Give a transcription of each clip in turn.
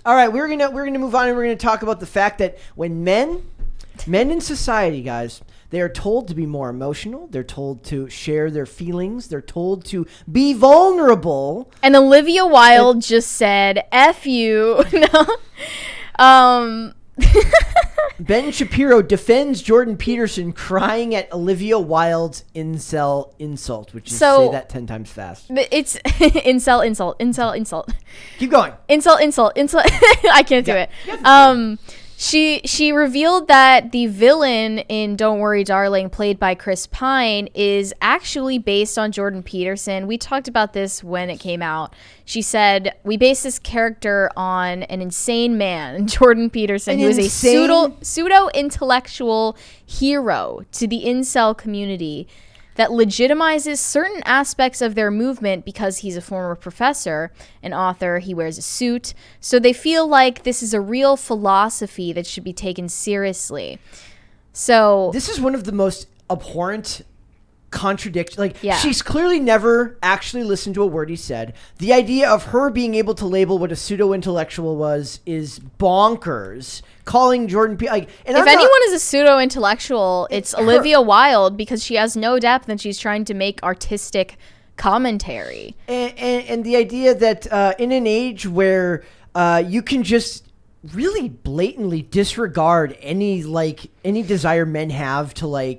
All right, we're gonna move on, and we're gonna talk about the fact that when men in society, guys, they are told to be more emotional. They're told to share their feelings. They're told to be vulnerable. And Olivia Wilde just said, "F you." No. Ben Shapiro defends Jordan Peterson crying at Olivia Wilde's incel insult, which is say that 10 times fast. It's incel insult. Keep going. Insult. I can't do it. She revealed that the villain in Don't Worry, Darling, played by Chris Pine, is actually based on Jordan Peterson. We talked about this when it came out. She said, we based this character on an insane man, Jordan Peterson, who is a pseudo-intellectual hero to the incel community that legitimizes certain aspects of their movement because he's a former professor, an author, he wears a suit. So they feel like this is a real philosophy that should be taken seriously. So this is one of the most abhorrent contradictions. She's clearly never actually listened to a word he said. The idea of her being able to label what a pseudo-intellectual is bonkers. Calling Jordan P. If anyone is a pseudo-intellectual, it's Olivia Wilde, because she has no depth and she's trying to make artistic commentary. And the idea that in an age where you can just really blatantly disregard any desire men have to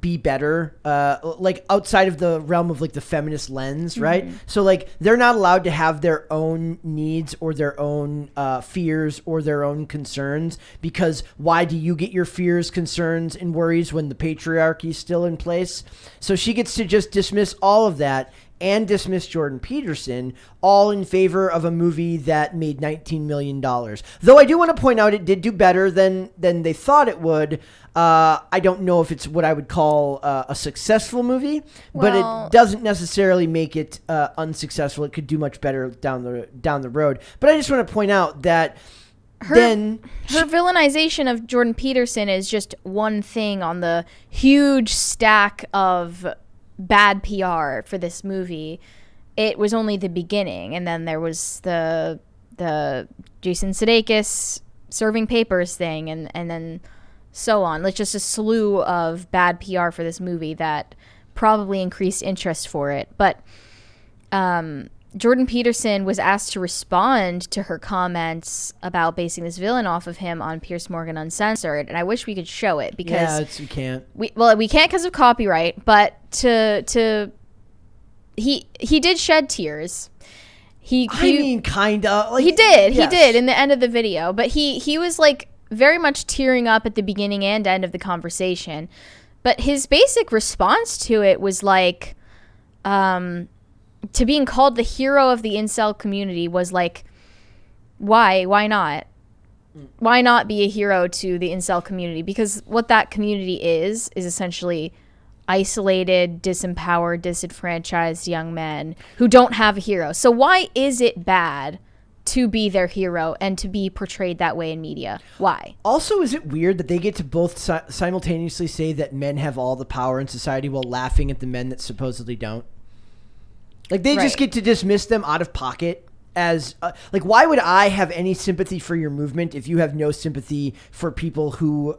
be better, outside of the realm of the feminist lens, right? Mm-hmm. So they're not allowed to have their own needs or their own fears or their own concerns, because why do you get your fears, concerns, and worries when the patriarchy is still in place? So she gets to just dismiss all of that and dismiss Jordan Peterson, all in favor of a movie that made $19 million. Though I do want to point out it did do better than they thought it would. I don't know if it's what I would call a successful movie, but it doesn't necessarily make it unsuccessful. It could do much better down the road. But I just want to point out that her villainization of Jordan Peterson is just one thing on the huge stack of bad PR for this movie. It was only the beginning, and then there was the Jason Sudeikis serving papers thing, and then so on. Just a slew of bad PR for this movie that probably increased interest for it. But Jordan Peterson was asked to respond to her comments about basing this villain off of him on Piers Morgan Uncensored, and I wish we could show it, because we can't. We can't because of copyright, but he did shed tears. Kinda. He did in the end of the video, but he was very much tearing up at the beginning and end of the conversation. But his basic response to it was to being called the hero of the incel community was why not? Why not be a hero to the incel community? Because what that community is essentially isolated, disempowered, disenfranchised young men who don't have a hero. So why is it bad to be their hero and to be portrayed that way in media? Why? Also, is it weird that they get to both simultaneously say that men have all the power in society while laughing at the men that supposedly don't? They just get to dismiss them out of pocket as why would I have any sympathy for your movement if you have no sympathy for people who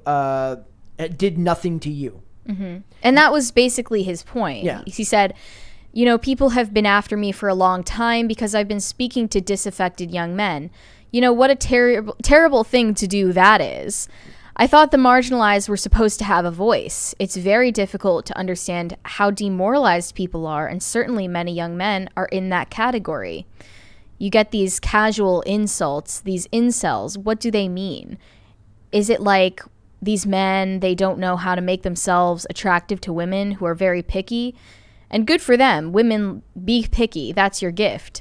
did nothing to you? Mm-hmm. And that was basically his point. Yeah. He said, people have been after me for a long time because I've been speaking to disaffected young men. What a terrible thing to do that is. I thought the marginalized were supposed to have a voice. It's very difficult to understand how demoralized people are, and certainly many young men are in that category. You get these casual insults, these incels. What do they mean? Is it these men, they don't know how to make themselves attractive to women who are very picky? And good for them. Women, be picky. That's your gift.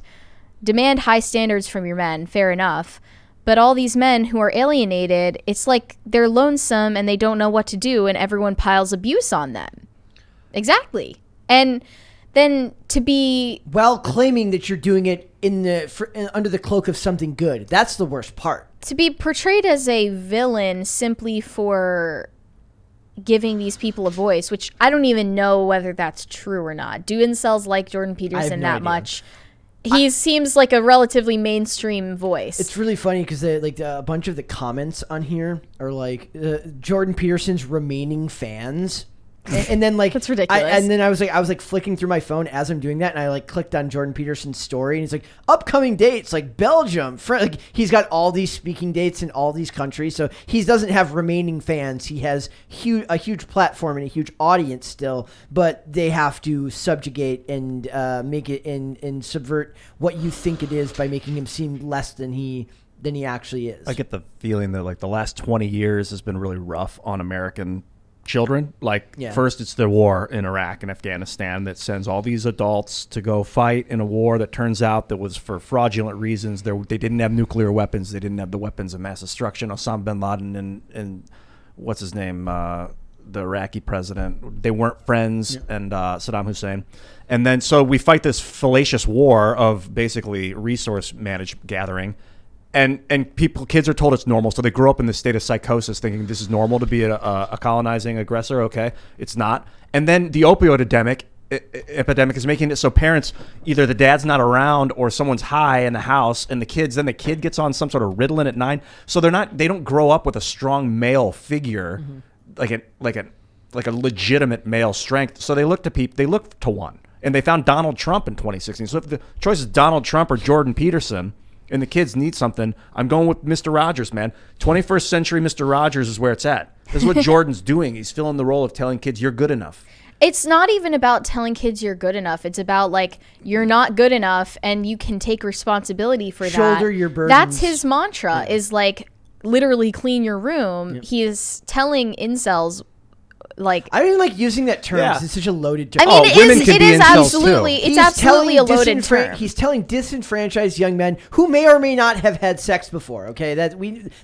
Demand high standards from your men. Fair enough. But all these men who are alienated, it's they're lonesome and they don't know what to do, and everyone piles abuse on them. Exactly. And then to be... While claiming that you're doing it under the cloak of something good. That's the worst part. To be portrayed as a villain simply for giving these people a voice, which I don't even know whether that's true or not. Do incels like Jordan Peterson that much? He seems like a relatively mainstream voice. It's really funny because a bunch of the comments on here are like Jordan Peterson's remaining fans. And then that's ridiculous. And then I was flicking through my phone as I'm doing that, and I clicked on Jordan Peterson's story, and he's like, upcoming dates like Belgium, he's got all these speaking dates in all these countries. So he doesn't have remaining fans. He has a huge platform and a huge audience still, but they have to subjugate and make it and subvert what you think it is by making him seem less than he actually is. I get the feeling that like the last 20 years has been really rough on American children. First it's the war in Iraq and Afghanistan that sends all these adults to go fight in a war that turns out that was for fraudulent reasons. They didn't have nuclear weapons. They didn't have the weapons of mass destruction. Osama bin Laden and what's his name, the Iraqi president, they weren't friends, and Saddam Hussein. And then so we fight this fallacious war of basically resource gathering. And kids are told it's normal, so they grow up in this state of psychosis thinking this is normal to be a colonizing aggressor. Okay, it's not. And then the opioid epidemic is making it so parents, either the dad's not around or someone's high in the house, and the kid gets on some sort of Ritalin at 9, so they don't grow up with a strong male figure, like a legitimate male strength. So they look to one, and they found Donald Trump in 2016. So if the choice is Donald Trump or Jordan Peterson, and the kids need something, I'm going with Mr. Rogers, man. 21st century Mr. Rogers is where it's at. This is what Jordan's doing. He's filling the role of telling kids you're good enough. It's not even about telling kids you're good enough. It's about you're not good enough and you can take responsibility for that. Shoulder your burdens. That's his mantra, is literally clean your room. Yep. He is telling incels I don't even like using that term. Yeah. It's such a loaded term. I mean, it is absolutely, it's absolutely a loaded term. He's telling disenfranchised young men who may or may not have had sex before. Okay,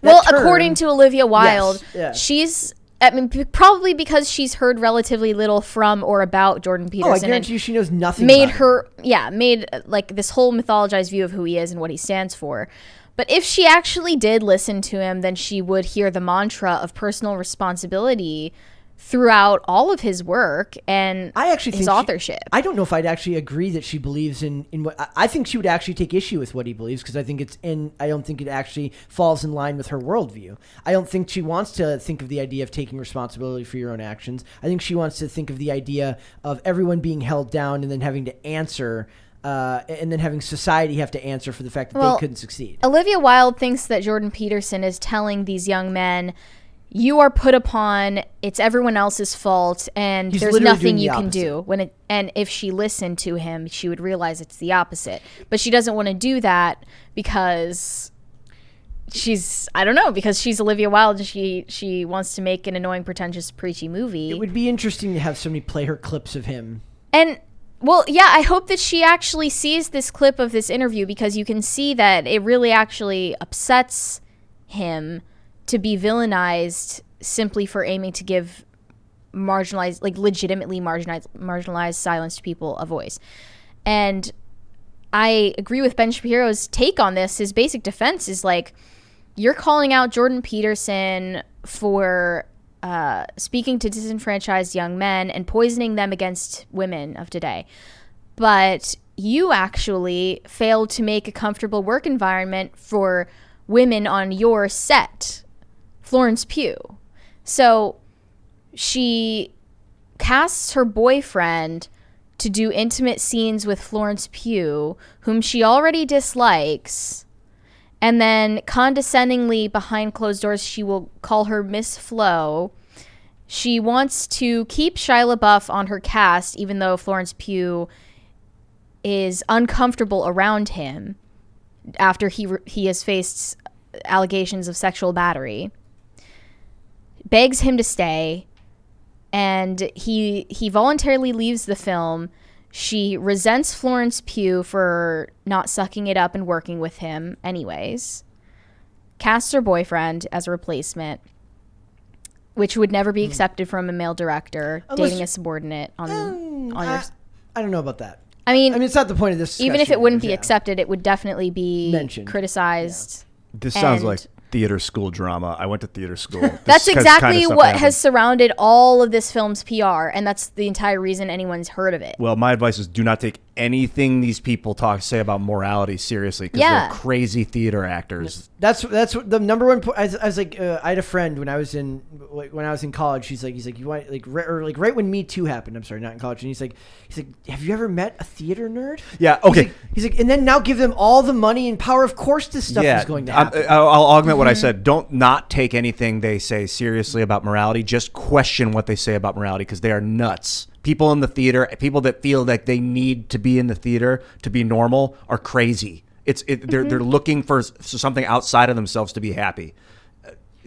according to Olivia Wilde, she's. I mean, probably because she's heard relatively little from or about Jordan Peterson. Oh, I guarantee you she knows nothing made about him. Made this whole mythologized view of who he is and what he stands for. But if she actually did listen to him, then she would hear the mantra of personal responsibility throughout all of his work and his authorship. I don't know if I'd actually agree that she believes in what I think she would actually take issue with what he believes, because I don't think it actually falls in line with her worldview. I don't think she wants to think of the idea of taking responsibility for your own actions. I think she wants to think of the idea of everyone being held down and then having to answer and then having society have to answer for the fact that they couldn't succeed. Olivia Wilde thinks that Jordan Peterson is telling these young men, you are put upon, it's everyone else's fault, and there's nothing you can do. And if she listened to him, she would realize it's the opposite. But she doesn't want to do that because she's Olivia Wilde, and she wants to make an annoying, pretentious, preachy movie. It would be interesting to have somebody play her clips of him. And I hope that she actually sees this clip of this interview, because you can see that it really actually upsets him to be villainized simply for aiming to give legitimately marginalized, silenced people a voice. And I agree with Ben Shapiro's take on this. His basic defense is you're calling out Jordan Peterson for speaking to disenfranchised young men and poisoning them against women of today. But you actually failed to make a comfortable work environment for women on your set, Florence Pugh. So she casts her boyfriend to do intimate scenes with Florence Pugh, whom she already dislikes, and then condescendingly behind closed doors she will call her Miss Flo. She wants to keep Shia LaBeouf on her cast, even though Florence Pugh is uncomfortable around him after he has faced allegations of sexual battery. Begs him to stay, and he voluntarily leaves the film. She resents Florence Pugh for not sucking it up and working with him anyways. Casts her boyfriend as a replacement, which would never be accepted from a male director dating a subordinate on your... I don't know about that. I mean, it's not the point of this discussion. Even if it wouldn't be accepted, it would definitely be mentioned, criticized. Yeah. This sounds like theater school drama. I went to theater school. That's exactly what has surrounded all of this film's PR, and that's the entire reason anyone's heard of it. Well, my advice is do not take anything these people say about morality seriously because they're crazy theater actors. That's what the number one point. I was like, I had a friend when I was in college. He's like, you want right when Me Too happened. I'm sorry, not in college. And he's like, have you ever met a theater nerd? Yeah. Okay. He's like, and then now give them all the money and power. Of course, this stuff is going to happen. I'll augment what I said. Don't not take anything they say seriously about morality. Just question what they say about morality because they are nuts. People in the theater, people that feel like they need to be in the theater to be normal, are crazy. They're looking for something outside of themselves to be happy.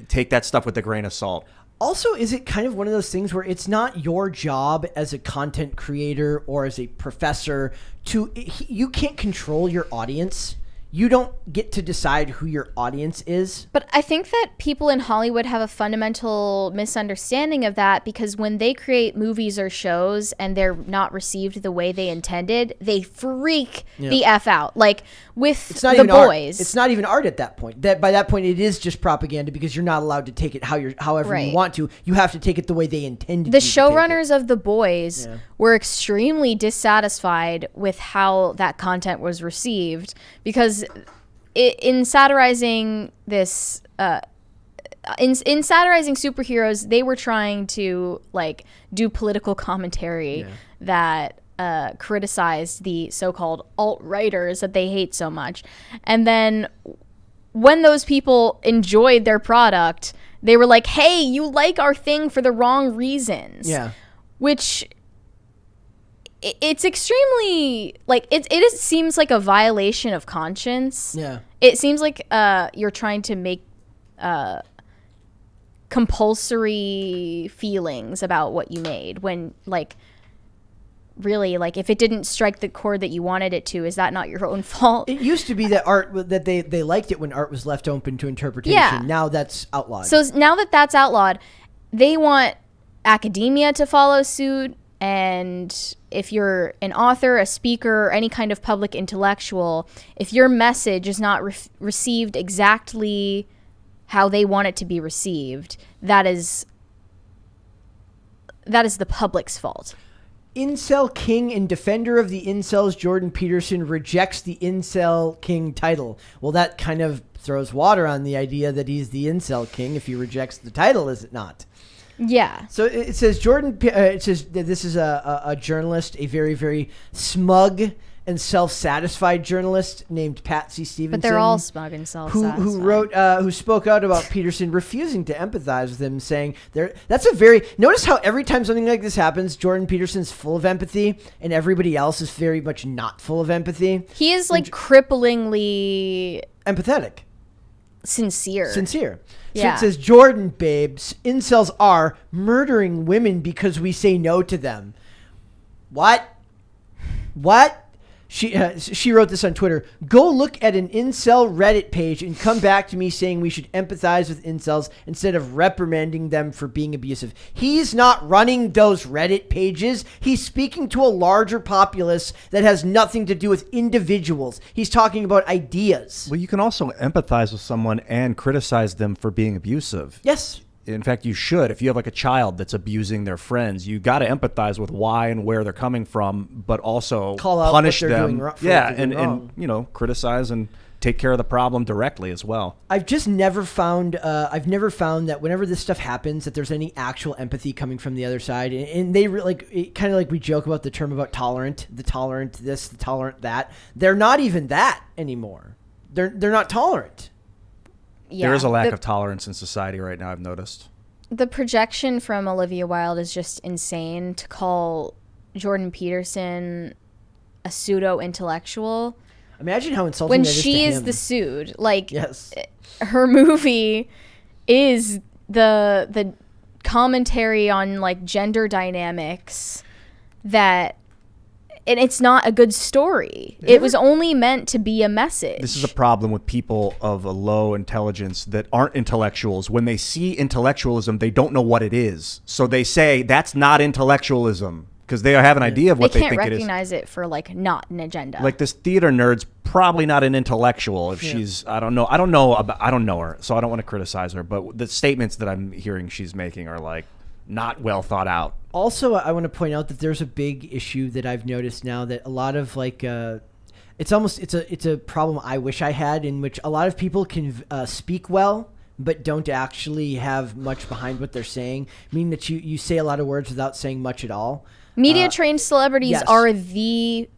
Take that stuff with a grain of salt. Also, is it kind of one of those things where it's not your job as a content creator or as a professor you can't control your audience? You don't get to decide who your audience is. But I think that people in Hollywood have a fundamental misunderstanding of that because when they create movies or shows and they're not received the way they intended, they freak the F out. Like with The Boys. It's not even art at that point. By that point, it is just propaganda because you're not allowed to take it however you want to. You have to take it the way they intended. The showrunners of The Boys were extremely dissatisfied with how that content was received because in satirizing this in satirizing superheroes, they were trying to like do political commentary that criticized the so-called alt-righters that they hate so much. And then when those people enjoyed their product, they were like, hey, you like our thing for the wrong reasons. Yeah. Which it's extremely like it seems like a violation of conscience. Yeah. It seems like you're trying to make compulsory feelings about what you made when like really like if it didn't strike the chord that you wanted it to, is that not your own fault? It used to be that art that they liked it when art was left open to interpretation. Yeah. Now that's outlawed. So now that that's outlawed, they want academia to follow suit. And if you're an author, a speaker, or any kind of public intellectual, if your message is not received exactly how they want it to be received, that is the public's fault. Incel King and defender of the incels Jordan Peterson rejects the Incel King title. Well, that kind of throws water on the idea that he's the Incel King if he rejects the title, is it not? Yeah. So it says it says that this is a journalist, a very, very smug and self-satisfied journalist named Patsy Stevenson. But they're all smug and self-satisfied. Who spoke out about Peterson refusing to empathize with him, saying notice how every time something like this happens, Jordan Peterson's full of empathy and everybody else is very much not full of empathy. He is like cripplingly empathetic. Sincere. So it says, Jordan, babes, incels are murdering women because we say no to them. What? She wrote this on Twitter. Go look at an incel Reddit page and come back to me saying we should empathize with incels instead of reprimanding them for being abusive. He's not running those Reddit pages. He's speaking to a larger populace that has nothing to do with individuals. He's talking about ideas. Well, you can also empathize with someone and criticize them for being abusive. Yes. In fact, you should. If you have like a child that's abusing their friends, you got to empathize with why and where they're coming from, but also punish them. And criticize and take care of the problem directly as well. I've just never found that whenever this stuff happens that there's any actual empathy coming from the other side, and they kind of like we joke about the term about the tolerant this, the tolerant that. They're not even that anymore. They're not tolerant. Yeah, there is a lack of tolerance in society right now, I've noticed. The projection from Olivia Wilde is just insane. To call Jordan Peterson a pseudo-intellectual. Imagine how insulting when that is to she him. is the sued. Like, yes. Her movie is the commentary on, like, gender dynamics that... And it's not a good story. It was only meant to be a message. This is a problem with people of a low intelligence that aren't intellectuals. When they see intellectualism, they don't know what it is. So they say, that's not intellectualism. Because they have an idea of what they think it is. They can't recognize it for, like, not an agenda. Like, this theater nerd's probably not an intellectual if she's, I don't know her, so I don't want to criticize her. But the statements that I'm hearing she's making are, like, not well thought out. Also, I want to point out that there's a big issue that I've noticed now that a lot of like it's a problem I wish I had, in which a lot of people can speak well but don't actually have much behind what they're saying, meaning that you say a lot of words without saying much at all. Media trained celebrities yes. are the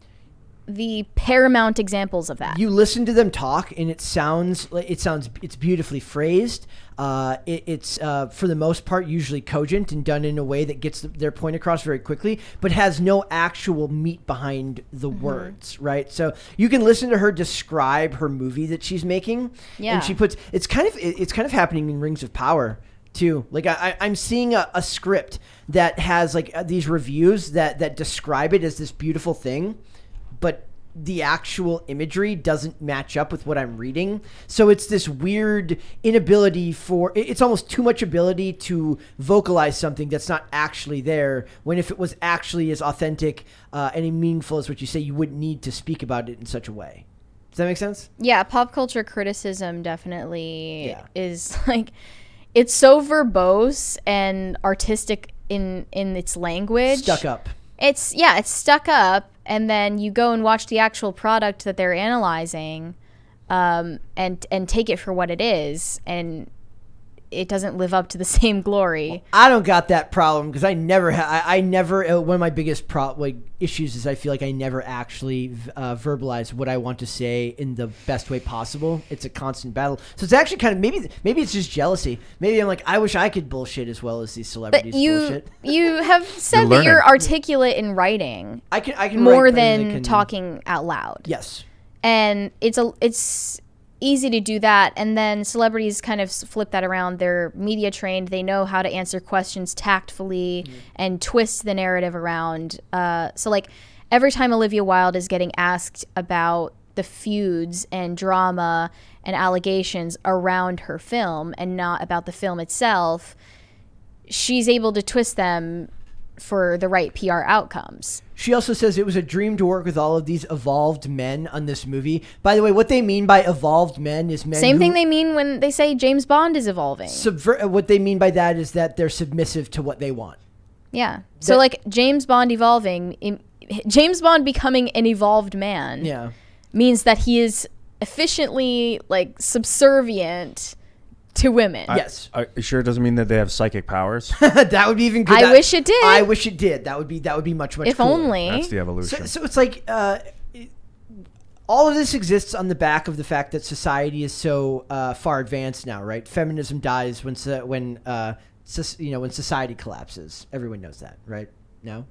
paramount examples of that. You listen to them talk, and it's beautifully phrased. It's for the most part usually cogent and done in a way that gets their point across very quickly, but has no actual meat behind the words, right? So you can listen to her describe her movie that she's making, and she puts it's kind of happening in Rings of Power too. Like I'm seeing a script that has like these reviews that describe it as this beautiful thing, but the actual imagery doesn't match up with what I'm reading. So it's this weird inability it's almost too much ability to vocalize something that's not actually there, when if it was actually as authentic and meaningful as what you say, you wouldn't need to speak about it in such a way. Does that make sense? Yeah, pop culture criticism definitely is like, it's so verbose and artistic in its language. Stuck up. It's stuck up, and then you go and watch the actual product that they're analyzing, and take it for what it is, and it doesn't live up to the same glory. I don't got that problem because I never one of my biggest issues is I feel like I never actually verbalize what I want to say in the best way possible. It's a constant battle. So it's actually kind of maybe it's just jealousy. Maybe I'm like, I wish I could bullshit as well as these celebrities bullshit. You have said that you're articulate in writing. I can more write than talking out loud. Yes. And it's easy to do that, and then celebrities kind of flip that around. They're media trained. They know how to answer questions tactfully and twist the narrative around. So like every time Olivia Wilde is getting asked about the feuds and drama and allegations around her film and not about the film itself, she's able to twist them for the right PR outcomes. She also says it was a dream to work with all of these evolved men on this movie. By the way, what they mean by evolved men is men Same thing they mean when they say James Bond is evolving. What they mean by that is that they're submissive to what they want. Yeah. So like James Bond becoming an evolved man means that he is efficiently like subservient to women. Yes. Are you sure it doesn't mean that they have psychic powers? That would be even good. I wish it did. I wish it did. That would be much if cooler. only. That's the evolution. So it's like all of this exists on the back of the fact that society is so far advanced now, right? Feminism dies when society collapses. Everyone knows that, right? No.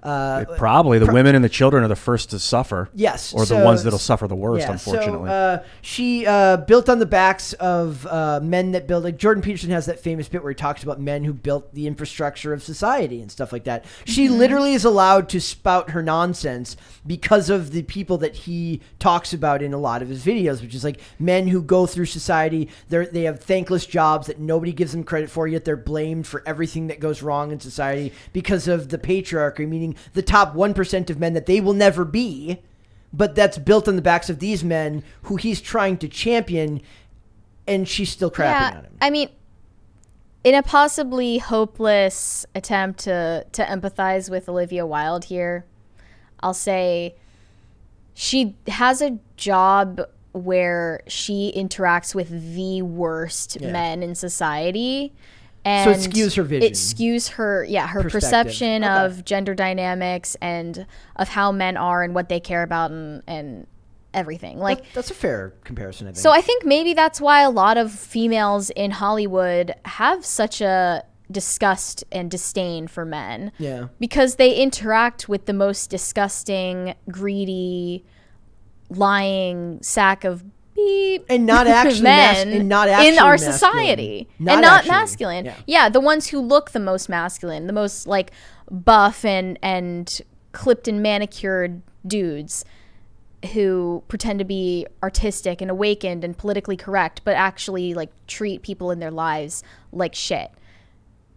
Probably the women and the children are the first to suffer. Yes, or the ones that'll suffer the worst, unfortunately. So she built on the backs of men that built. Like Jordan Peterson has that famous bit where he talks about men who built the infrastructure of society and stuff like that. She literally is allowed to spout her nonsense because of the people that he talks about in a lot of his videos, which is like men who go through society. They have thankless jobs that nobody gives them credit for, yet they're blamed for everything that goes wrong in society because of the patriarchy, meaning the top 1% of men that they will never be, but that's built on the backs of these men who he's trying to champion, and she's still crapping on him. I mean, in a possibly hopeless attempt to empathize with Olivia Wilde here, I'll say she has a job where she interacts with the worst men in society. And so it skews her vision. It skews her perception of gender dynamics and of how men are and what they care about and everything. Like that's a fair comparison, I think. So I think maybe that's why a lot of females in Hollywood have such a disgust and disdain for men. Yeah. Because they interact with the most disgusting, greedy, lying sack of and not actually men in our society, and not masculine. Yeah, the ones who look the most masculine, the most like buff and clipped and manicured dudes who pretend to be artistic and awakened and politically correct, but actually like treat people in their lives like shit.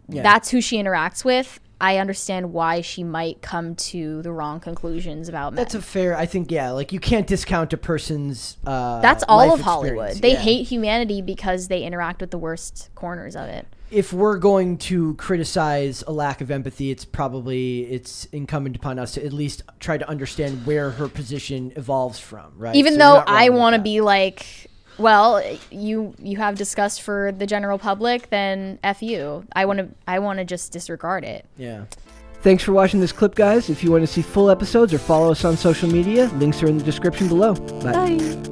Yeah. That's who she interacts with. I understand why she might come to the wrong conclusions about men. That's a fair, I think, yeah, like you can't discount a person's That's all life of Hollywood. experience. They Yeah. hate humanity because they interact with the worst corners of it. If we're going to criticize a lack of empathy, it's incumbent upon us to at least try to understand where her position evolves from, right? Even So though you're not I wrong with want to that. be like, well, you have disgust for the general public, then F you. I want to just disregard it. Yeah. Thanks for watching this clip, guys. If you want to see full episodes or follow us on social media, links are in the description below. Bye. Bye.